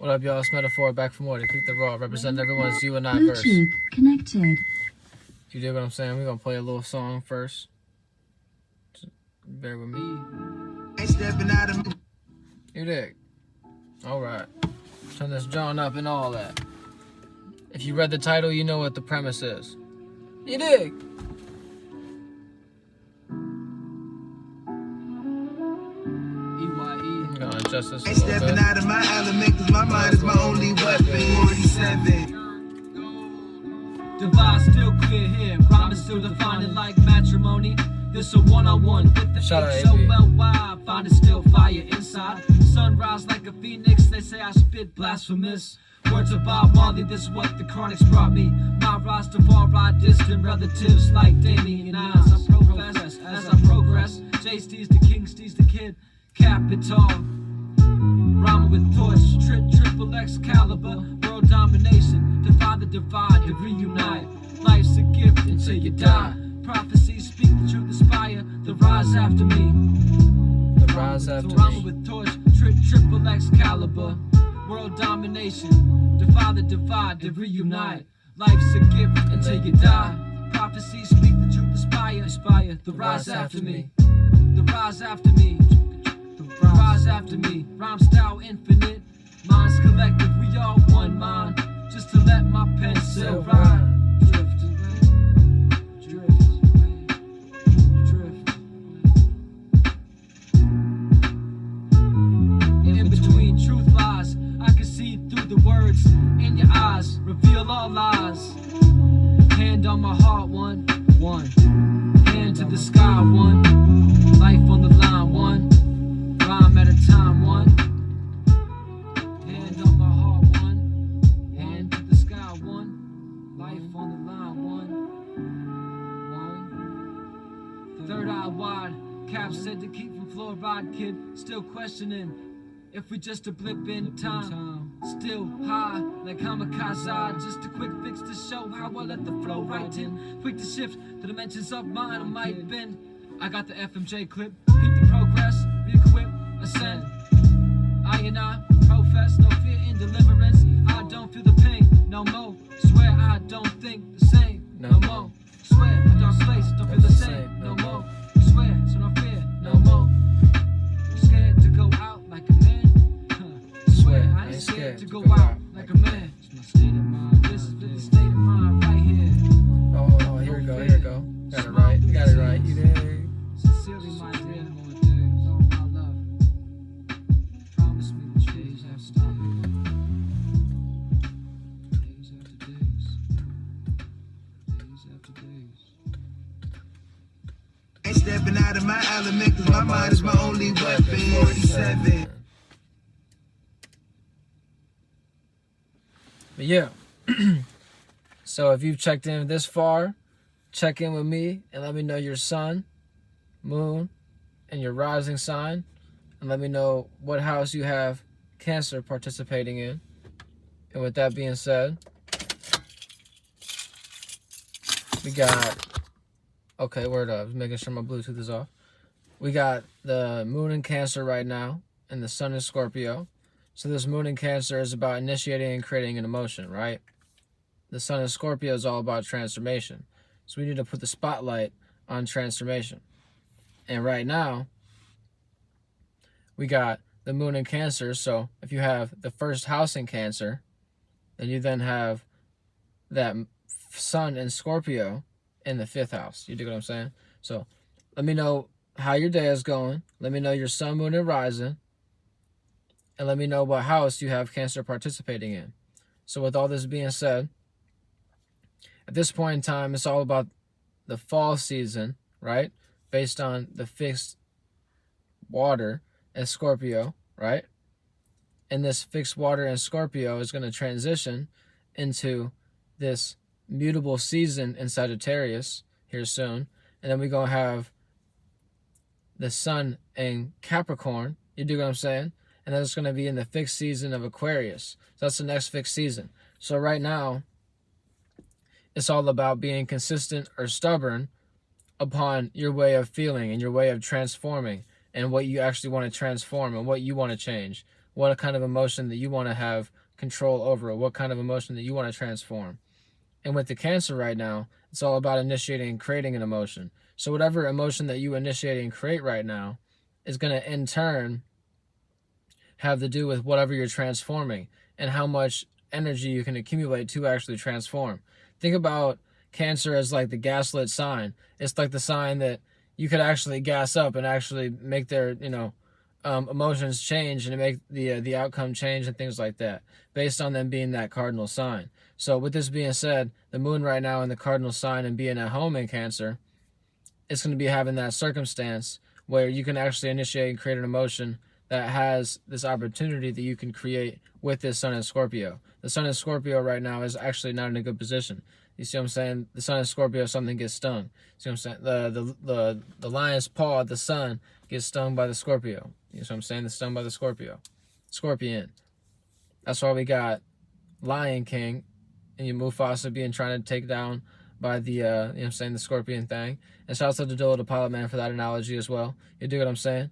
What up, y'all? It's Metaphor back for more to Kick the Raw, representing everyone's you and I verse. Bluetooth connected. You dig what I'm saying? We're gonna play a little song first. Just bear with me. You dig? Alright. Turn this John up and all that. If you read the title, you know what the premise is. You dig? I'm gonna adjust this a little bit. Stepping out of my element, cause my mind is my only weapon. 47. Divide still clear here, promise still defining like matrimony. This a one-on-one with the H-O-L-Y. Find it still fire inside. Sunrise like a phoenix, they say I spit blasphemous. Words about Marley, this is what the chronics brought me. My rise to far right distant relatives like Damien. As I progress, J-Steve's the king, Steve's the kid. Capital, rhyming with torch, triple X caliber, world domination, defy the divide, to reunite. Life's a gift until you die. Prophecies speak the truth, inspire the rise after me. The rise after me. Rhyming with torch, triple X caliber, world domination, defy the divide, to reunite. Life's a gift until you die. Prophecies speak the truth, inspire the rise after me. The rise after me. Rise after me, rhyme style infinite, minds collective, we all one mind, just to let my pencil ride. Drift away, drift away, drift away. In between truth lies, I can see through the words in your eyes, reveal all lies. Hand on my heart, one, hand to the sky, one, life on the line, one. Rhyme at a time, one. Hand on my heart, one. Hand to the sky, one. Life on the line, one. Third eye wide. Cap said to keep from fluoride, kid. Still questioning if we just a blip in time. Still high, like kamikaze. Just a quick fix to show how I let the flow right in. Quick to shift the dimensions of mine, I might bend. I got the FMJ clip. Keep the progress, re-equip. Ascend. I and I profess no fear in deliverance. I don't feel the pain no more. Swear I don't think the same no more. Swear I don't space, don't feel the same no more. Swear so no fear no more. Scared to go out like a man. Swear I ain't scared to go out like a man. It's my state of mind. This is the state of mind right here. Oh, here we go. Got it right. You dig? Sincerely, my dear. Stepping out of my element, cause my mind is my only weapon. 47. But yeah. So if you've checked in this far, check in with me and let me know your sun, moon, and your rising sign. And let me know what house you have Cancer participating in. And with that being said, we got... Okay, word up. Just making sure my Bluetooth is off. We got the moon in Cancer right now, and the sun in Scorpio. So this moon in Cancer is about initiating and creating an emotion, right? The sun in Scorpio is all about transformation. So we need to put the spotlight on transformation. And right now, we got the moon in Cancer. So if you have the first house in Cancer, then you then have that sun in Scorpio in the fifth house. You dig what I'm saying? So let me know how your day is going. Let me know your sun, moon, and rising. And let me know what house you have Cancer participating in. So with all this being said, at this point in time, it's all about the fall season, right? Based on the fixed water in Scorpio, right? And this fixed water in Scorpio is going to transition into this mutable season in Sagittarius here soon. And then we're going to have the sun in Capricorn. You dig what I'm saying? And then it's going to be in the fixed season of Aquarius. So that's the next fixed season. So right now, it's all about being consistent or stubborn upon your way of feeling and your way of transforming and what you actually want to transform and what you want to change. what kind of emotion that you want to have control over, what kind of emotion that you want to transform. And with the Cancer right now, it's all about initiating and creating an emotion. So whatever emotion that you initiate and create right now is going to in turn have to do with whatever you're transforming and how much energy you can accumulate to actually transform. Think about Cancer as like the gaslit sign. It's like the sign that you could actually gas up and actually make their, emotions change and make the outcome change and things like that based on them being that cardinal sign. So with this being said, the moon right now in the cardinal sign and being at home in Cancer, it's going to be having that circumstance where you can actually initiate and create an emotion that has this opportunity that you can create with this Sun in Scorpio. The Sun in Scorpio right now is actually not in a good position. You see what I'm saying? The Sun in Scorpio, something gets stung. See what I'm saying? The lion's paw, the Sun, gets stung by the Scorpio. You know what I'm saying? The stung by the Scorpio. Scorpion. That's why we got Lion King and you Mufasa being trying to take down by the, the Scorpion thing. And shout out to Dolo the Pilot Man for that analogy as well. You dig what I'm saying?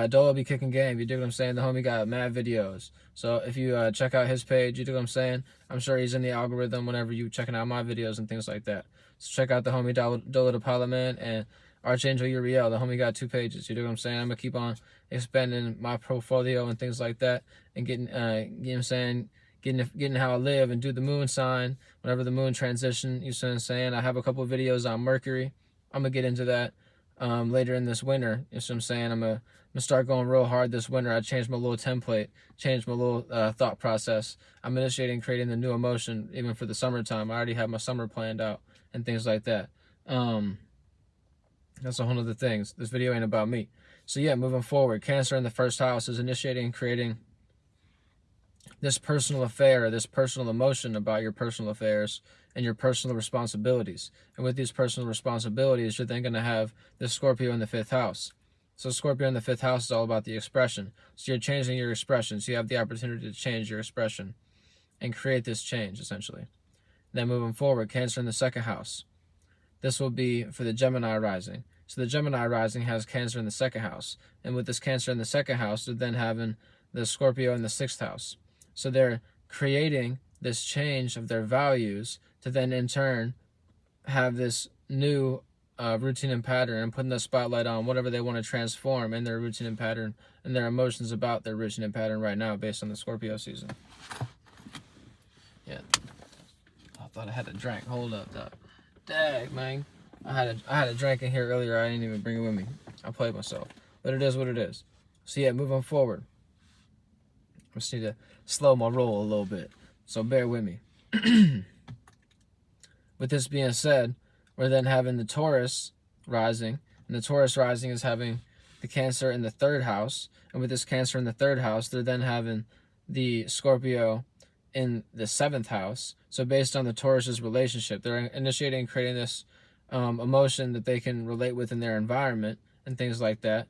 Dolo be kicking game. You dig what I'm saying? The homie got mad videos. So if you check out his page, you dig what I'm saying? I'm sure he's in the algorithm whenever you checking out my videos and things like that. So check out the homie Dolo the Pilot Man and Archangel Uriel. The homie got 2 pages. You dig what I'm saying? I'm going to keep on expanding my portfolio and things like that and getting, getting how I live and do the moon sign whenever the moon transition. You see what I'm saying? I have a couple of videos on Mercury. I'm going to get into that later in this winter. You see what I'm saying? I'm going to start going real hard this winter. I changed my little template, changed my little thought process. I'm initiating creating the new emotion even for the summertime. I already have my summer planned out and things like that. That's a whole other thing. This video ain't about me. So yeah, moving forward, Cancer in the first house is initiating and creating this personal affair, this personal emotion about your personal affairs and your personal responsibilities. And with these personal responsibilities, you're then going to have this Scorpio in the 5th house. So Scorpio in the 5th house is all about the expression. So you're changing your expression. So you have the opportunity to change your expression and create this change, essentially. Then moving forward, Cancer in the 2nd house. This will be for the Gemini rising. So the Gemini rising has Cancer in the 2nd house. And with this Cancer in the 2nd house, they're then having the Scorpio in the 6th house. So they're creating this change of their values to then in turn have this new routine and pattern and putting the spotlight on whatever they want to transform in their routine and pattern and their emotions about their routine and pattern right now based on the Scorpio season. Yeah. I thought I had a drink. Hold up, dog. Dang, man. I had a drink in here earlier. I didn't even bring it with me. I played myself. But it is what it is. So yeah, moving forward. I just need to slow my roll a little bit. So bear with me. With this being said, we're then having the Taurus rising. And the Taurus rising is having the Cancer in the 3rd house. And with this Cancer in the 3rd house, they're then having the Scorpio in the 7th house. So based on the Taurus's relationship, they're initiating and creating this emotion that they can relate with in their environment and things like that.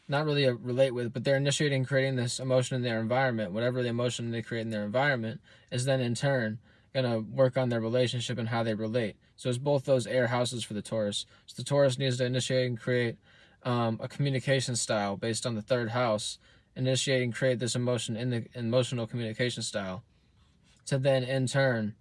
Not really a relate with, but they're initiating and creating this emotion in their environment. Whatever the emotion they create in their environment is then in turn going to work on their relationship and how they relate. So it's both those air houses for the Taurus. So the Taurus needs to initiate and create a communication style based on the 3rd house, initiate and create this emotion in the emotional communication style to then in turn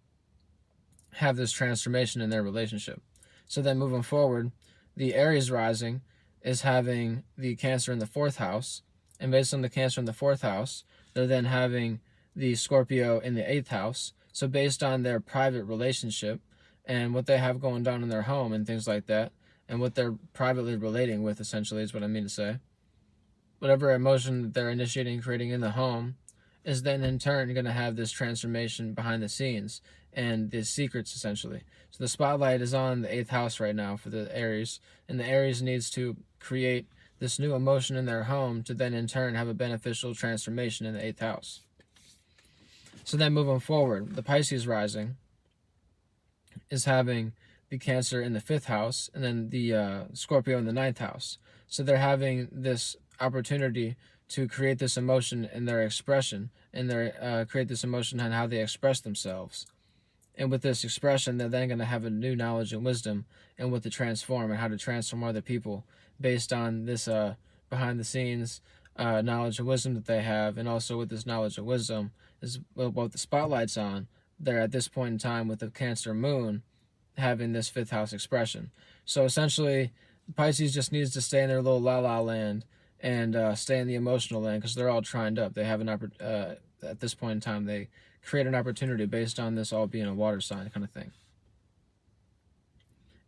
have this transformation in their relationship. So then moving forward, the Aries rising is having the Cancer in the 4th house. And based on the Cancer in the 4th house, they're then having the Scorpio in the 8th house. So based on their private relationship and what they have going down in their home and things like that, and what they're privately relating with, essentially, is what I mean to say. Whatever emotion that they're initiating and creating in the home is then in turn going to have this transformation behind the scenes and the secrets, essentially. So the spotlight is on the 8th house right now for the Aries, and the Aries needs to create this new emotion in their home to then in turn have a beneficial transformation in the 8th house. So then moving forward, the Pisces rising is having the Cancer in the 5th house and then the Scorpio in the 9th house. So they're having this opportunity to create this emotion in their expression and create this emotion on how they express themselves. And with this expression, they're then going to have a new knowledge and wisdom and what to transform and how to transform other people based on this behind the scenes knowledge and wisdom that they have, and also with this knowledge and wisdom is what the spotlight's on. They're at this point in time with the Cancer moon having this fifth house expression. So essentially, Pisces just needs to stay in their little la la land and stay in the emotional land because they're all trined up. They have an at this point in time, they create an opportunity based on this all being a water sign kind of thing.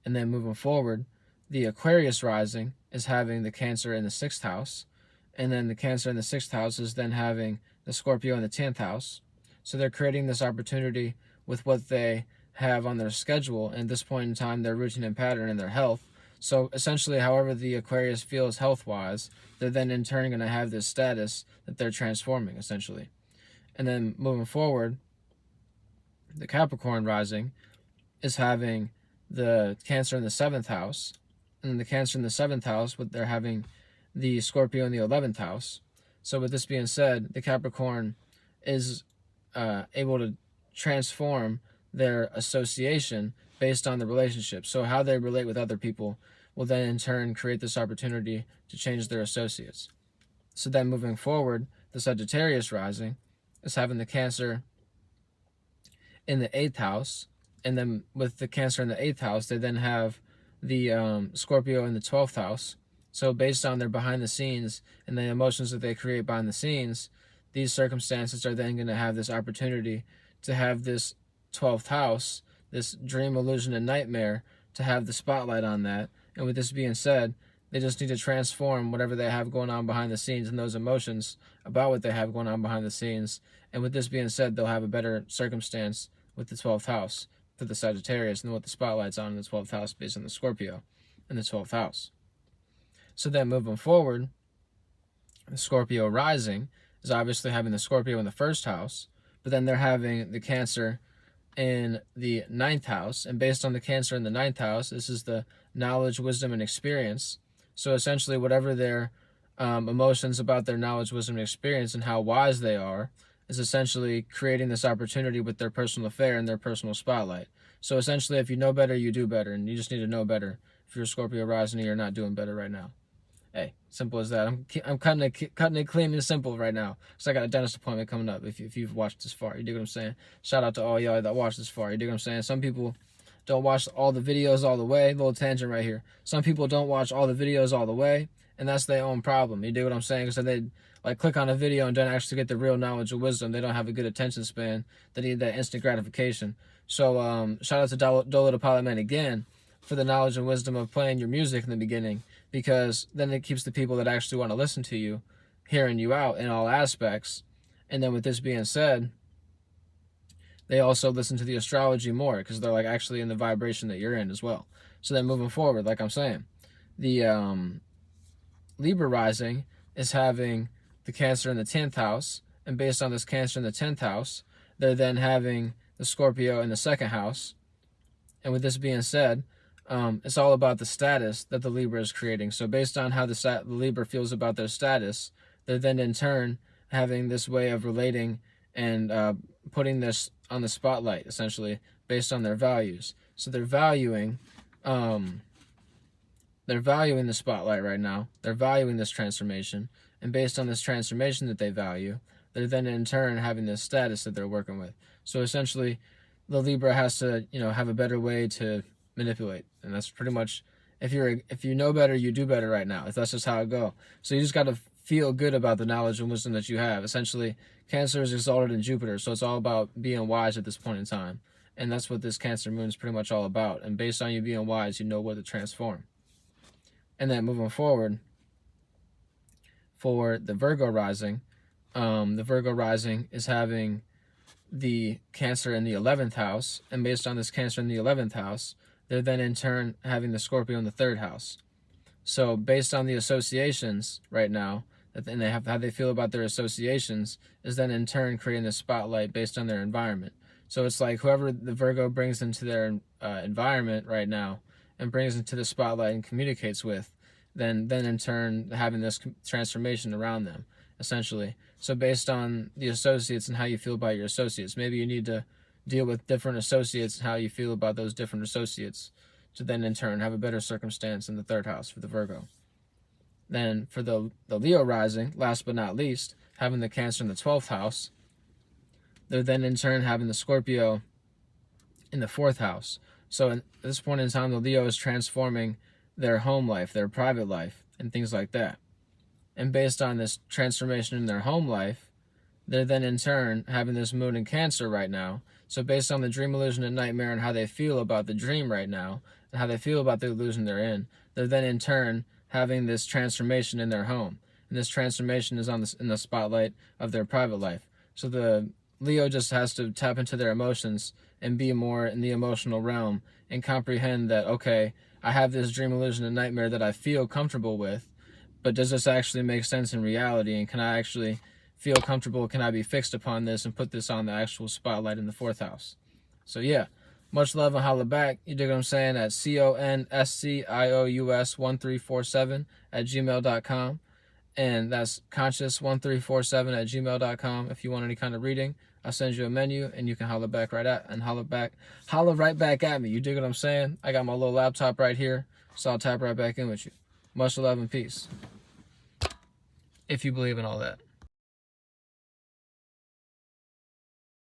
And then moving forward, the Aquarius rising is having the Cancer in the 6th house, and then the Cancer in the 6th house is then having the Scorpio in the 10th house. So they're creating this opportunity with what they have on their schedule, and at this point in time, their routine and pattern and their health. So essentially, however the Aquarius feels health-wise, they're then in turn going to have this status that they're transforming, essentially. And then moving forward, the Capricorn rising is having the Cancer in the 7th house, and the Cancer in the 7th house, they're having the Scorpio in the 11th house. So with this being said, the Capricorn is able to transform their association based on the relationship. So how they relate with other people will then in turn create this opportunity to change their associates. So then moving forward, the Sagittarius rising is having the Cancer in the 8th house, and then with the Cancer in the 8th house, they then have the Scorpio in the 12th house. So based on their behind the scenes and the emotions that they create behind the scenes, these circumstances are then going to have this opportunity to have this 12th house, this dream, illusion, and nightmare, to have the spotlight on that. And with this being said, they just need to transform whatever they have going on behind the scenes and those emotions about what they have going on behind the scenes. And with this being said, they'll have a better circumstance with the 12th house for the Sagittarius and what the spotlight's on in the 12th house based on the Scorpio in the 12th house. So then moving forward, the Scorpio rising is obviously having the Scorpio in the 1st house, but then they're having the Cancer in the 9th house. And based on the Cancer in the 9th house, this is the knowledge, wisdom, and experience. So essentially, whatever their emotions about their knowledge, wisdom, and experience and how wise they are is essentially creating this opportunity with their personal affair and their personal spotlight. So essentially, if you know better, you do better, and you just need to know better. If you're a Scorpio rising and you're not doing better right now. Hey, simple as that. I'm cutting it clean and simple right now. So I got a dentist appointment coming up. If you've watched this far, you dig what I'm saying? Shout out to all y'all that watched this far. You dig what I'm saying? Some people don't watch all the videos all the way. Little tangent right here. Some people don't watch all the videos all the way, and that's their own problem. You dig what I'm saying? Because they like click on a video and don't actually get the real knowledge or wisdom. They don't have a good attention span. They need that instant gratification. So shout out to Dolo the Pilot Man again for the knowledge and wisdom of playing your music in the beginning, because then it keeps the people that actually want to listen to you hearing you out in all aspects. And then with this being said, they also listen to the astrology more because they're like actually in the vibration that you're in as well. So then moving forward, like I'm saying, the Libra rising is having the Cancer in the 10th house, and based on this Cancer in the 10th house, they're then having the Scorpio in the 2nd house. And with this being said, it's all about the status that the Libra is creating. So based on how the Libra feels about their status, they're then in turn having this way of relating and putting this on the spotlight, essentially, based on their values. So they're valuing the spotlight right now. They're valuing this transformation. And based on this transformation that they value, they're then in turn having this status that they're working with. So essentially, the Libra has to, have a better way to manipulate, and that's pretty much if you know better, you do better right now. That's just how it go. So you just got to feel good about the knowledge and wisdom that you have. Essentially, Cancer is exalted in Jupiter, so it's all about being wise at this point in time, and that's what this Cancer moon is pretty much all about. And based on you being wise, you know what to transform. And then moving forward, for the Virgo rising, the Virgo rising is having the Cancer in the 11th house, and based on this Cancer in the 11th house, they're then in turn having the Scorpio in the 3rd house. So based on the associations right now, and they have how they feel about their associations, is then in turn creating the spotlight based on their environment. So it's like whoever the Virgo brings into their environment right now and brings into the spotlight and communicates with, then in turn having this transformation around them, essentially. So based on the associates and how you feel about your associates, maybe you need to deal with different associates and how you feel about those different associates to then in turn have a better circumstance in the 3rd house for the Virgo. Then for the Leo rising, last but not least, having the Cancer in the 12th house, they're then in turn having the Scorpio in the 4th house. So at this point in time, the Leo is transforming their home life, their private life, and things like that. And based on this transformation in their home life, they're then in turn having this moon in Cancer right now. So based on the dream illusion and nightmare and how they feel about the dream right now, and how they feel about the illusion they're in, they're then in turn having this transformation in their home. And this transformation is in the spotlight of their private life. So the Leo just has to tap into their emotions and be more in the emotional realm and comprehend that, okay, I have this dream illusion and nightmare that I feel comfortable with, but does this actually make sense in reality? And can I actually feel comfortable? Can I be fixed upon this and put this on the actual spotlight in the 4th house? So yeah, much love and holla back. You dig what I'm saying? At conscious1347@gmail.com. And that's conscious1347@gmail.com. If you want any kind of reading, I'll send you a menu and you can holla right back at me. You dig what I'm saying? I got my little laptop right here, so I'll tap right back in with you. Much love and peace. If you believe in all that.